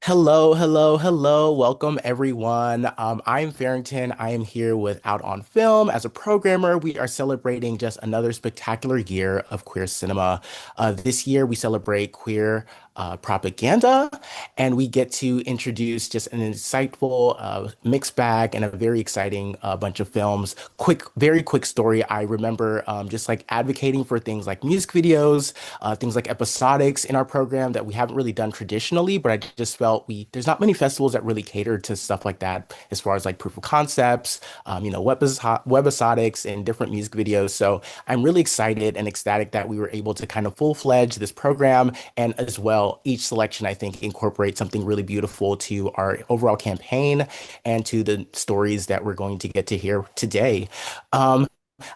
Hello, hello, hello. Welcome, everyone. I'm Farrington. I am here with Out on Film. As a programmer, we are celebrating just another spectacular year of queer cinema. This year, we celebrate queer propaganda, and we get to introduce just an insightful mixed bag and a very exciting bunch of films. Very quick story. I remember just like advocating for things like music videos, things like episodics in our program that we haven't really done traditionally, but I just felt there's not many festivals that really cater to stuff like that as far as like proof of concepts, webisodics and different music videos. So I'm really excited and ecstatic that we were able to kind of full-fledged this program, and as well, each selection I think incorporates something really beautiful to our overall campaign and to the stories that we're going to get to hear today. Um,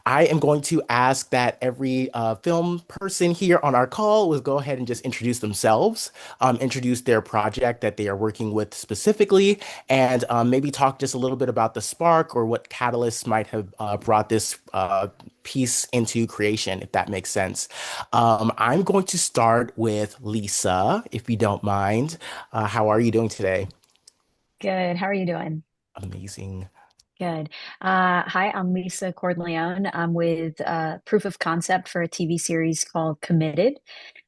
I am going to ask that every film person here on our call will go ahead and just introduce themselves, introduce their project that they are working with specifically, and maybe talk just a little bit about the spark or what catalysts might have brought this piece into creation, if that makes sense. I'm going to start with Lisa, if you don't mind. How are you doing today? Good. How are you doing? Amazing. Good. Hi, I'm Lisa Cordileone. I'm with Proof of Concept for a TV series called Committed.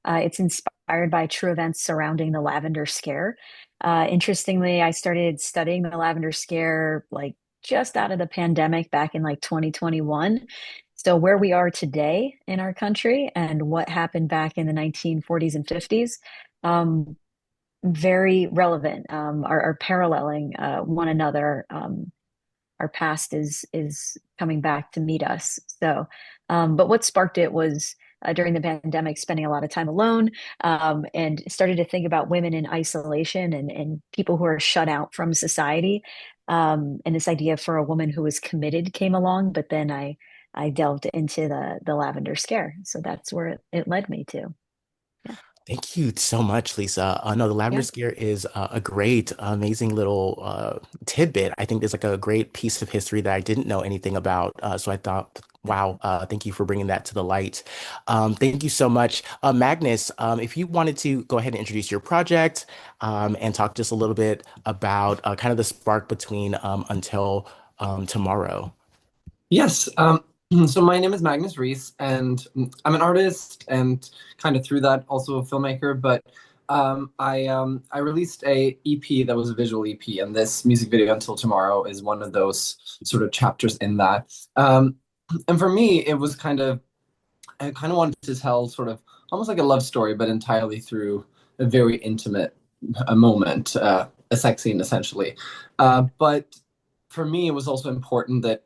It's inspired by true events surrounding the Lavender Scare. Interestingly, I started studying the Lavender Scare like just out of the pandemic back in like 2021. So where we are today in our country and what happened back in the 1940s and 50s, um, very relevant, are paralleling one another. Our past is coming back to meet us. But what sparked it was during the pandemic, spending a lot of time alone, and started to think about women in isolation and people who are shut out from society. And this idea for a woman who was committed came along, but then I delved into the Lavender Scare. So that's where it led me to. Yeah. Thank you so much, Lisa. No, the Lavender Yeah. Scare is a great, amazing little tidbit. I think there's like a great piece of history that I didn't know anything about. So I thought, wow, thank you for bringing that to the light. Thank you so much. Magnus, if you wanted to go ahead and introduce your project and talk just a little bit about kind of the spark between Until Tomorrow. Yes. So my name is Magnus Riise, and I'm an artist and kind of through that also a filmmaker. But I released a EP that was a visual EP, and this music video Until Tomorrow is one of those sort of chapters in that. And for me, it was I kind of wanted to tell sort of almost like a love story, but entirely through a very intimate a moment, a sex scene essentially. But for me, it was also important that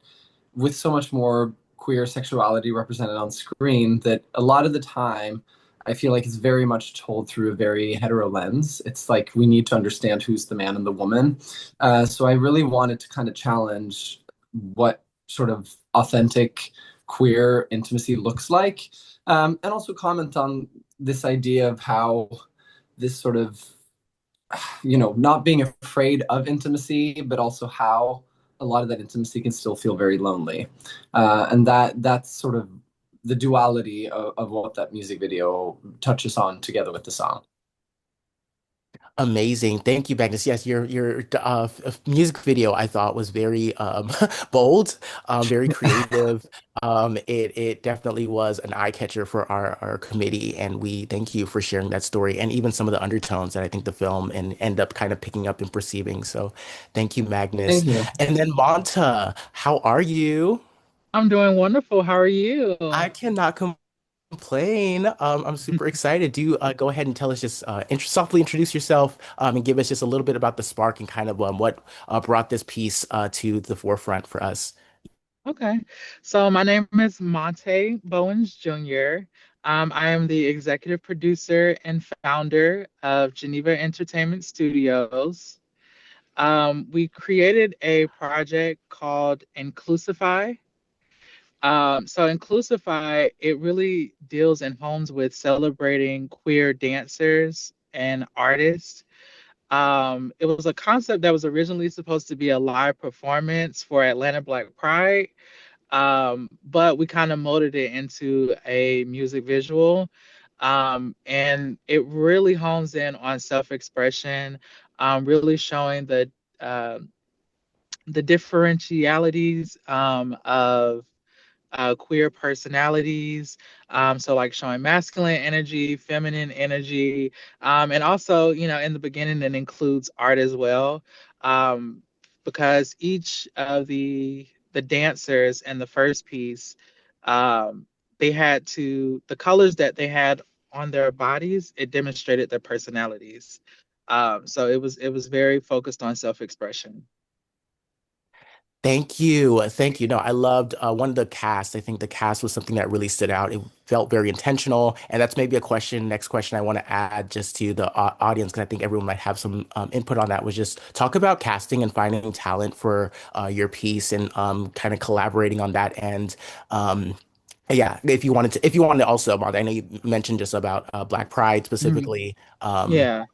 with so much more queer sexuality represented on screen that a lot of the time I feel like it's very much told through a very hetero lens. It's like we need to understand who's the man and the woman. So I really wanted to kind of challenge what sort of authentic queer intimacy looks like, and also comment on this idea of how this sort of, not being afraid of intimacy, but also how a lot of that intimacy can still feel very lonely. And that's sort of the duality of what that music video touches on together with the song. Amazing. Thank you, Magnus. Yes, your music video I thought was very bold, very creative. It definitely was an eye catcher for our committee, and we thank you for sharing that story and even some of the undertones that I think the film and end up kind of picking up and perceiving. So, thank you, Magnus. Thank you. And then Monta, how are you? I'm doing wonderful. How are you? I cannot complain. I'm super excited. Do you go ahead and tell us just softly introduce yourself and give us just a little bit about the spark and kind of what brought this piece to the forefront for us? Okay. So my name is Monte Bowens Jr. I am the executive producer and founder of Geneva Entertainment Studios. We created a project called Inclusify. So Inclusify, it really deals and homes with celebrating queer dancers and artists. It was a concept that was originally supposed to be a live performance for Atlanta Black Pride, but we kind of molded it into a music visual. And it really hones in on self-expression, really showing uh, the differentialities of queer personalities. So like showing masculine energy, feminine energy, and also, in the beginning it includes art as well, um, because each of the dancers in the first piece, um, the colors that they had on their bodies, it demonstrated their personalities. So it was very focused on self-expression. Thank you. Thank you. No, I loved one of the cast. I think the cast was something that really stood out. It felt very intentional. And that's maybe a question, next question I want to add just to the audience, because I think everyone might have some input on that, was just talk about casting and finding talent for your piece and kind of collaborating on that end. Yeah, if you wanted to also, Martha, I know you mentioned just about Black Pride Mhm. specifically. Yeah.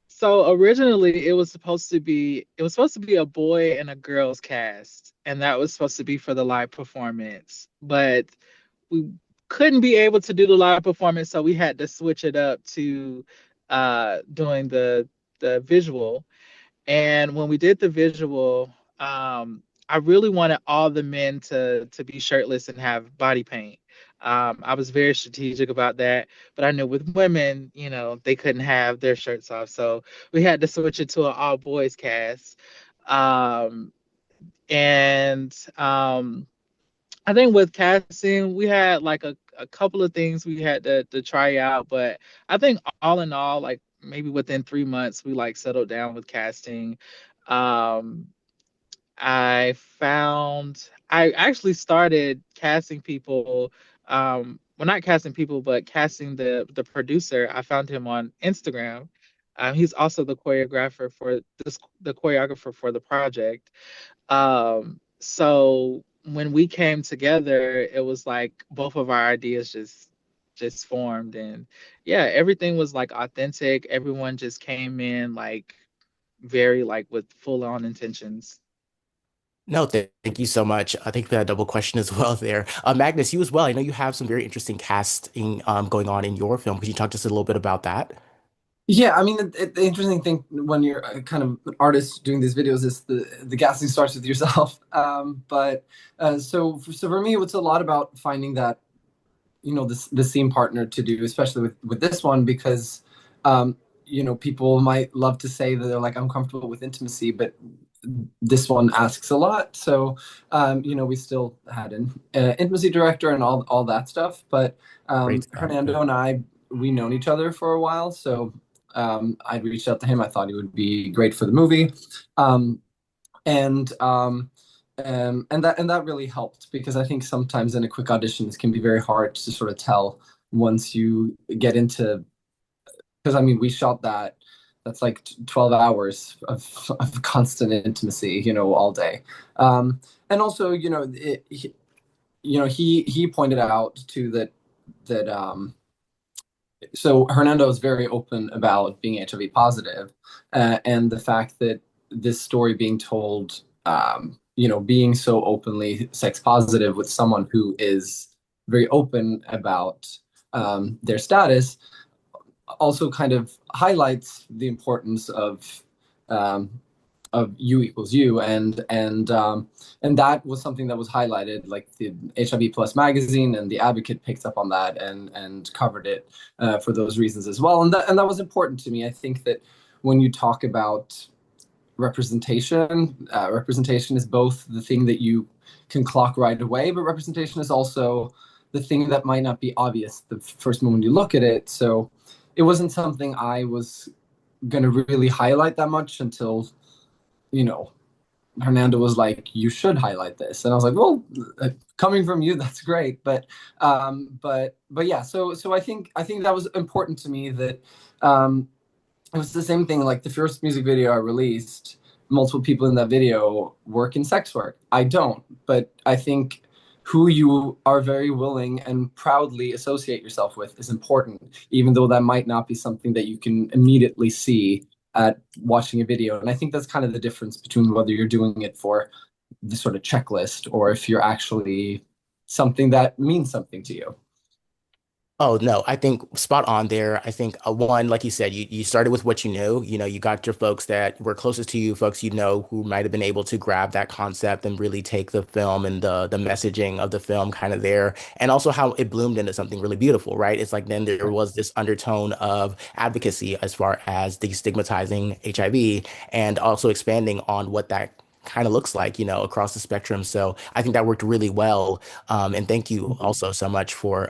So originally it was supposed to be a boy and a girl's cast, and that was supposed to be for the live performance. But we couldn't be able to do the live performance, so we had to switch it up to doing the visual. And when we did the visual, I really wanted all the men to be shirtless and have body paint. I was very strategic about that, but I knew with women, they couldn't have their shirts off, so we had to switch it to an all boys cast. Um, and I think with casting, we had like a couple of things we had to try out, but I think all in all, like maybe within 3 months, we like settled down with casting. Um, I actually started casting people, well, not casting people, but casting the producer. I found him on Instagram. He's also the choreographer for the project. So when we came together, it was like both of our ideas just formed, and yeah, everything was like authentic. Everyone just came in like very like with full on intentions. No, thank you so much. I think that double question as well there. Magnus, you as well. I know you have some very interesting casting going on in your film. Could you talk just a little bit about that? Yeah, I mean, the interesting thing when you're kind of an artist doing these videos is the casting starts with yourself. But so for me, it's a lot about finding that the scene partner to do, especially with this one, because people might love to say that they're like, I'm comfortable with intimacy, but this one asks a lot. So we still had an intimacy director and all that stuff, but Great start. Hernando and I, we known each other for a while, so I reached out to him. I thought he would be great for the movie. um, and that really helped, because I think sometimes in a quick audition it can be very hard to sort of tell once you get into, because I mean we shot that's like 12 hours of constant intimacy, all day. And also, he pointed out too that so Hernando is very open about being HIV positive, and the fact that this story being told, being so openly sex positive with someone who is very open about their status, also kind of highlights the importance um, of U equals U, and that was something that was highlighted. Like the HIV Plus magazine and the Advocate picked up on that and covered it for those reasons as well. And that was important to me. I think that when you talk about representation is both the thing that you can clock right away, but representation is also the thing that might not be obvious the first moment you look at it. So it wasn't something I was going to really highlight that much until, you know, Hernando was like, "You should highlight this," and I was like, "Well, coming from you, that's great." But yeah. So I think that was important to me. That it was the same thing. Like the first music video I released, multiple people in that video work in sex work. I don't, but I think who you are very willing and proudly associate yourself with is important, even though that might not be something that you can immediately see at watching a video. And I think that's kind of the difference between whether you're doing it for the sort of checklist or if you're actually something that means something to you. Oh no, I think spot on there. I think one, like you said, you started with what you knew. You know, you got your folks that were closest to you, folks you know who might have been able to grab that concept and really take the film and the messaging of the film kind of there, and also how it bloomed into something really beautiful, right? It's like then there Right. was this undertone of advocacy as far as destigmatizing HIV and also expanding on what that kind of looks like, you know, across the spectrum. So I think that worked really well. And thank you Mhm. also so much for,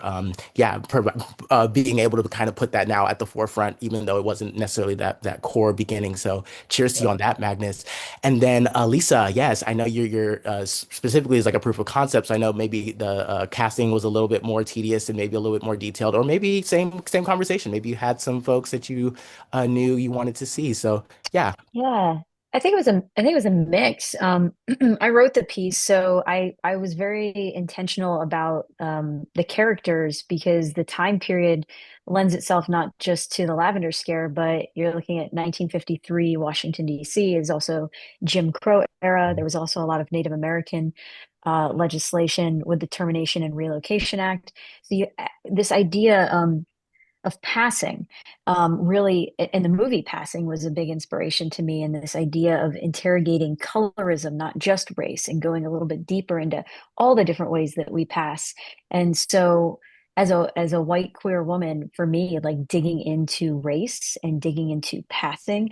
being able to kind of put that now at the forefront, even though it wasn't necessarily that core beginning. So cheers to you Yeah. on that, Magnus. And then Lisa, yes, I know you're specifically as like a proof of concept. So I know maybe the casting was a little bit more tedious and maybe a little bit more detailed, or maybe same conversation. Maybe you had some folks that you knew you wanted to see. So yeah. Yeah. I think it was a mix. I wrote the piece, so I was very intentional about the characters because the time period lends itself not just to the Lavender Scare, but you're looking at 1953 Washington, D.C. is also Jim Crow era. There was also a lot of Native American legislation with the Termination and Relocation Act. So this idea of passing really, and the movie Passing was a big inspiration to me, and this idea of interrogating colorism, not just race, and going a little bit deeper into all the different ways that we pass. And so as a white queer woman, for me, like digging into race and digging into passing,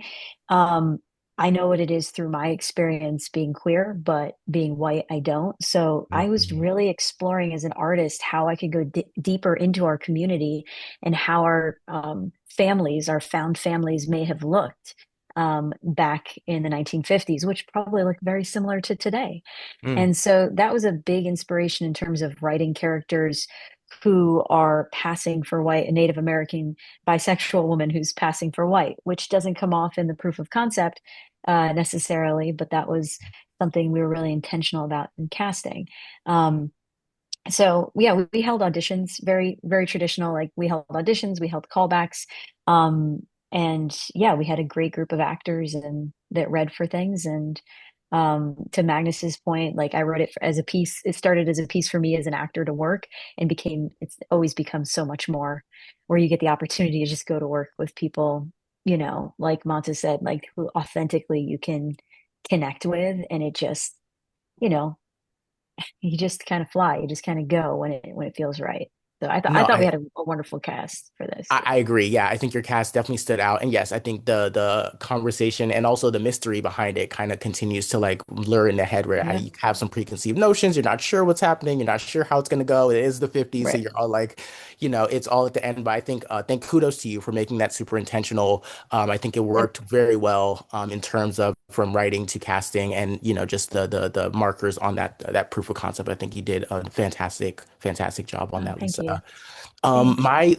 um I know what it is through my experience being queer, but being white, I don't. So I was Mhm. really exploring as an artist how I could go deeper into our community and how our families, our found families, may have looked back in the 1950s, which probably look very similar to today. Mm. And so that was a big inspiration in terms of writing characters who are passing for white, a Native American bisexual woman who's passing for white, which doesn't come off in the proof of concept necessarily, but that was something we were really intentional about in casting. Um, so yeah, we held auditions, very, very traditional. Like we held auditions, we held callbacks. And yeah, we had a great group of actors and that read for things. And to Magnus's point, like I wrote it as a piece. It started as a piece for me as an actor to work and it's always become so much more where you get the opportunity to just go to work with people, like Monta said, like who authentically you can connect with. And it just, you know, you just kind of fly. You just kind of go when it feels right. So I No, thought we had a wonderful cast for this. I agree. Yeah, I think your cast definitely stood out. And yes, I think the conversation and also the mystery behind it kind of continues to like lure in the head where Yeah, you have some preconceived notions. You're not sure what's happening. You're not sure how it's going to go. It is the 50s. So right. you're all like, you know, it's all at the end. But I think kudos to you for making that super intentional. I think it Yep. worked very well in terms of from writing to casting and, you know, just the markers on that proof of concept. I think you did a fantastic job on Oh, that, thank you. Lisa. Thanks. My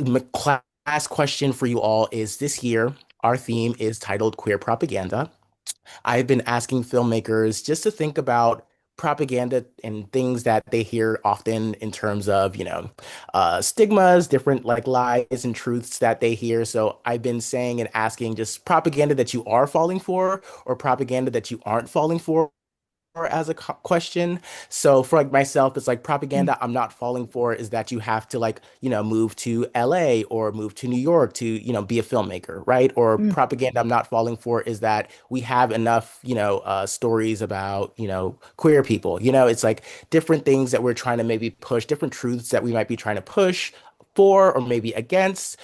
last question for you all is this year, our theme is titled Queer Propaganda. I've been asking filmmakers just to think about propaganda and things that they hear often in terms of, you know, stigmas, different like lies and truths that they hear. So I've been saying and asking just propaganda that you are falling for or propaganda that you aren't falling for as a question. So for like myself, it's like Mm, propaganda I'm not falling for is that you have to like, you know, move to LA or move to New York to, you know, be a filmmaker, right? Or mm, propaganda I'm not falling for is that we have enough, you know, stories about, you know, queer people. You know, it's like different things that we're trying to maybe push, different truths that we might be trying to push for or maybe against.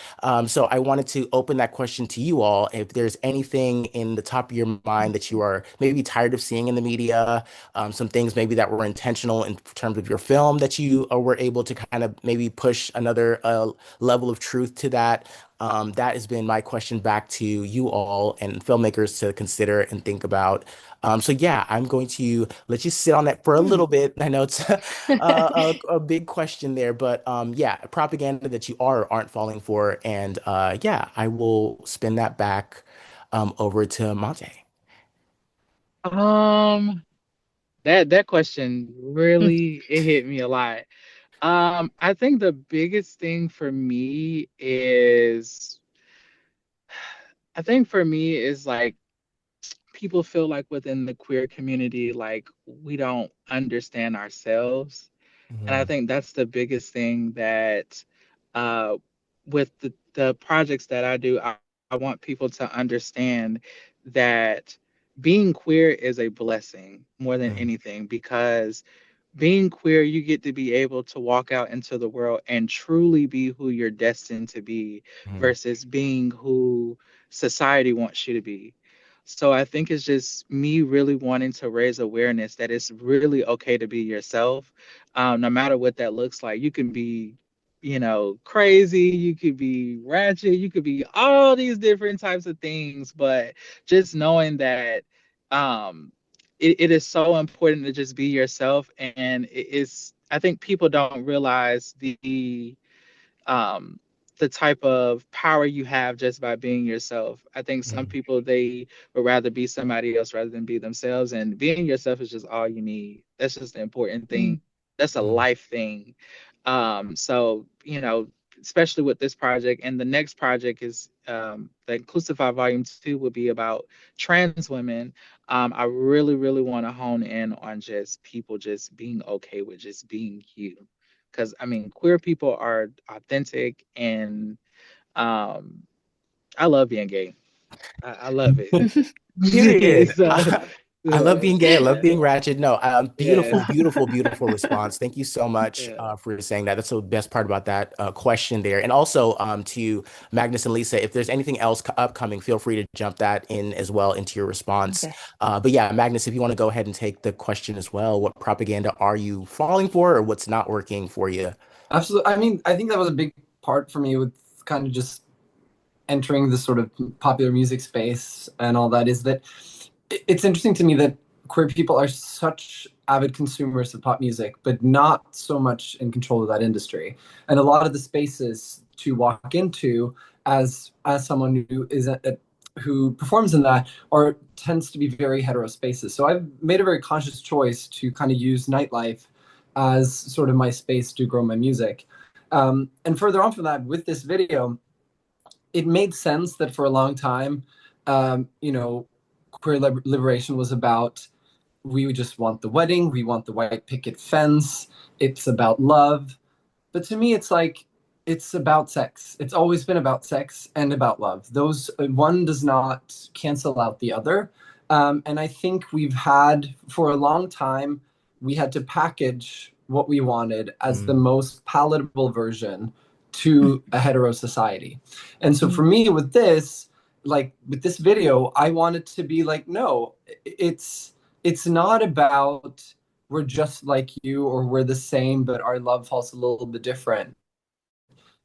So I wanted to open that question to you all. If there's anything in the top of your mind that you are maybe tired of seeing in the media, some things maybe that were intentional in terms of your film that you were able to kind of maybe push another level of truth to that. That has been my question back to you all and filmmakers to consider and think about. So yeah, I'm going to let you sit on that for a mm. little bit. I know it's a big question there, but yeah, propaganda that you are or aren't falling for, and yeah, I will spin that back over to Monte. Um, that question really it hit me a lot. I think the biggest thing for me is I think for me is like people feel like within the queer community, like we don't understand ourselves. And I Mhm. think that's the biggest thing that uh, with the projects that I do, I want people to understand that being queer is a blessing more than Mm, anything, because being queer, you get to be able to walk out into the world and truly be who you're destined to be mm, versus being who society wants you to be. So I think it's just me really wanting to raise awareness that it's really okay to be yourself, no matter what that looks like. You can be, crazy, you could be ratchet, you could be all these different types of things, but just knowing that um, it is so important to just be yourself. And I think people don't realize um, the type of power you have just by being yourself. I think some mm, people, they would rather be somebody else rather than be themselves. And being yourself is just all you need. That's just the important thing. Mm. That's a mm, life thing. So, especially with this project, and the next project is the Inclusify Volume 2 will be about trans women. I really, really want to hone in on just people just being okay with just being you, because I mean, queer people are authentic, and um, I love being gay. I love it. Period. So, I love being gay. I love yeah, being ratchet. No, yeah, beautiful, beautiful, beautiful response. Thank you so much yeah. for saying that. That's the best part about that question there. And also to Magnus and Lisa, if there's anything else upcoming, feel free to jump that in as well into your response. Okay. But yeah, Magnus, if you want to go ahead and take the question as well, what propaganda are you falling for, or what's not working for you? Absolutely. I mean, I think that was a big part for me with kind of just entering this sort of popular music space and all that, is that it's interesting to me that queer people are such avid consumers of pop music, but not so much in control of that industry. And a lot of the spaces to walk into as someone who is who performs in that are tends to be very hetero spaces. So I've made a very conscious choice to kind of use nightlife as sort of my space to grow my music. And further on from that, with this video, it made sense that for a long time, you know, queer liberation was about, we just want the wedding, we want the white picket fence, it's about love. But to me, it's like, it's about sex. It's always been about sex and about love. Those, one does not cancel out the other. And I think we've had, for a long time, we had to package what we wanted as the Mm, most palatable version to a hetero society. And so for Mm. me with this, like with this video, I wanted to be like, no, it's not about we're just like you or we're the same, but our love falls a little bit different.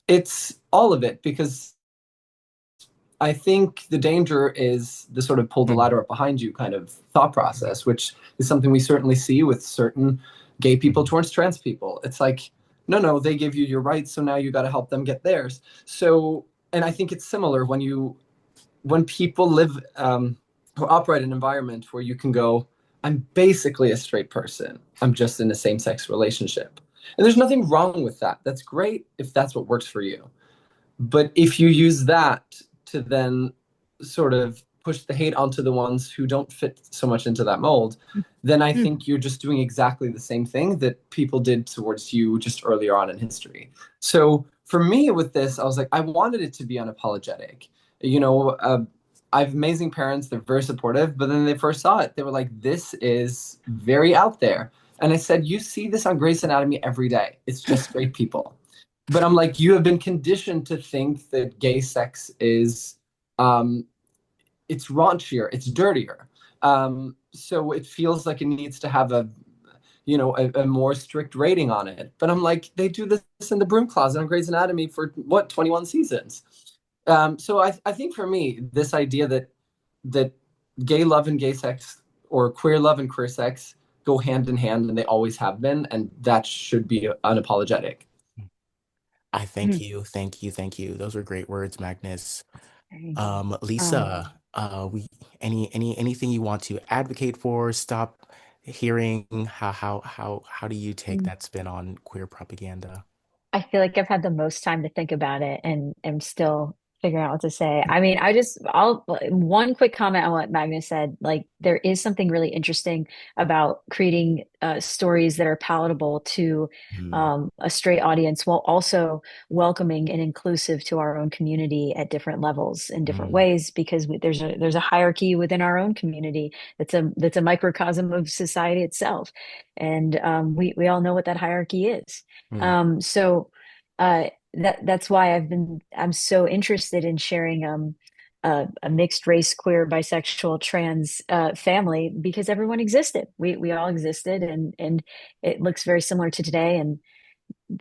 It's all of it, because I think the danger is the sort of pull the mm, ladder up behind you kind of thought process, which is something we certainly see with certain gay people mm, towards trans people. It's like, no, no, they give you your rights, so now you got to help them get theirs. So, and I think it's similar when people live or operate in an environment where you can go, I'm basically a straight person. I'm just in a same-sex relationship. And there's nothing wrong with that. That's great if that's what works for you. But if you use that to then sort of push the hate onto the ones who don't fit so much into that mold, then I Mm. think you're just doing exactly the same thing that people did towards you just earlier on in history. So for me with this, I was like, I wanted it to be unapologetic. You know, I have amazing parents, they're very supportive, but then they first saw it, they were like, this is very out there. And I said, you see this on Grey's Anatomy every day. It's just straight people. But I'm like, you have been conditioned to think that gay sex is, um, it's raunchier, it's dirtier. So it feels like it needs to have a, you know, a more strict rating on it. But I'm like, they do this in the broom closet on Grey's Anatomy for what, 21 seasons. So I think for me, this idea that gay love and gay sex, or queer love and queer sex, go hand in hand, and they always have been, and that should be unapologetic. I thank Mm. you, thank you, thank you. Those are great words, Magnus. Very- Um, Lisa, we anything you want to advocate for, stop hearing? How do you take mm. that spin on queer propaganda? I feel like I've had the most time to think about it and am still figuring out what to say. I mean, I'll one quick comment on what Magnus said. Like, there is something really interesting about creating stories that are palatable to Mm, a straight audience while also welcoming and inclusive to our own community at different levels in different mm, ways, because there's a hierarchy within our own community that's a microcosm of society itself, and we all know what that hierarchy is. mm. So. That's why I'm so interested in sharing a mixed race, queer, bisexual, trans family, because everyone existed. We all existed, and it looks very similar to today. And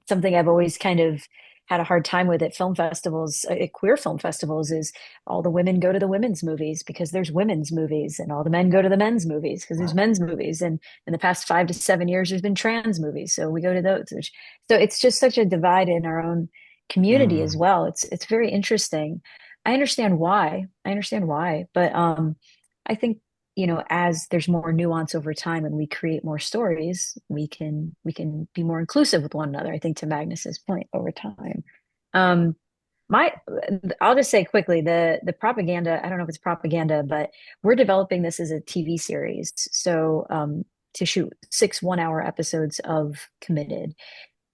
something I've always kind of had a hard time with at film festivals, at queer film festivals, is all the women go to the women's movies because there's women's movies, and all the men go to the men's movies because there's men's movies. And in the past 5 to 7 years, there's been trans movies, so we go to those. So it's just such a divide in our own community as Mm. well. It's very interesting. I understand why. But I think, as there's more nuance over time and we create more stories, we can be more inclusive with one another. I think, to Magnus's point, over time. Um, my I'll just say quickly, the propaganda, I don't know if it's propaganda, but we're developing this as a TV series. So to shoot 6 1-hour episodes of Committed.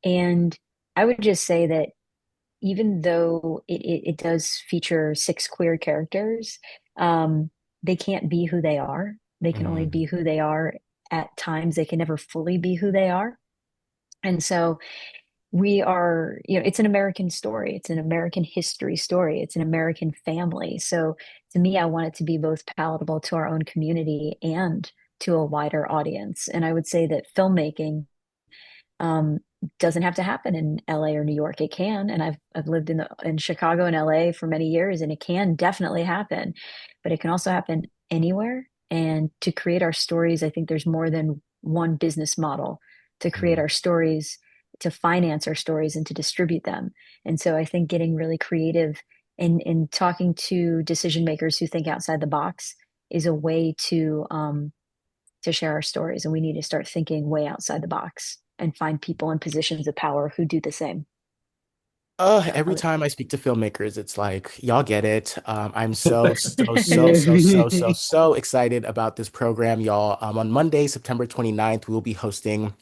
And I would just say that even though it does feature 6 queer characters, um, they can't be who they are. They can only Mm. be who they are at times. They can never fully be who they are. And so it's an American story. It's an American history story. It's an American family. So to me, I want it to be both palatable to our own community and to a wider audience. And I would say that filmmaking um, doesn't have to happen in LA or New York. It can, and I've lived in Chicago and LA for many years, and it can definitely happen, but it can also happen anywhere. And to create our stories, I think there's more than one business model to create Mm. our stories, to finance our stories, and to distribute them. And so I think getting really creative and talking to decision makers who think outside the box is a way to share our stories. And we need to start thinking way outside the box and find people in positions of power who do the same. Every So, time I speak to filmmakers, it's like, y'all get it. I'm so excited about this program, y'all. On Monday, September 29th, we will be hosting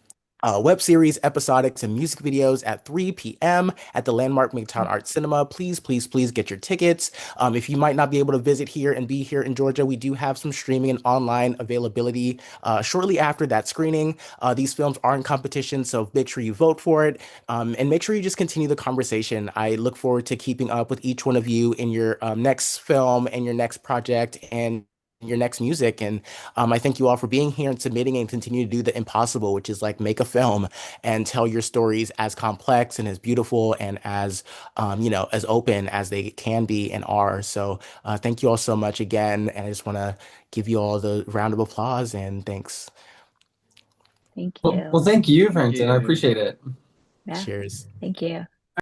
web series, episodics, and music videos at 3 p.m. at the Landmark Midtown Art Cinema. Please, please, please get your tickets. If you might not be able to visit here and be here in Georgia, we do have some streaming and online availability shortly after that screening. These films are in competition, so make sure you vote for it. And make sure you just continue the conversation. I look forward to keeping up with each one of you in your next film and your next project and your next music. And I thank you all for being here and submitting and continue to do the impossible, which is like make a film and tell your stories as complex and as beautiful and as, as open as they can be and are. So thank you all so much again. And I just want to give you all the round of applause and thanks. thank Well, you. thank you, Vincent. I appreciate it. Yeah, Cheers. thank you.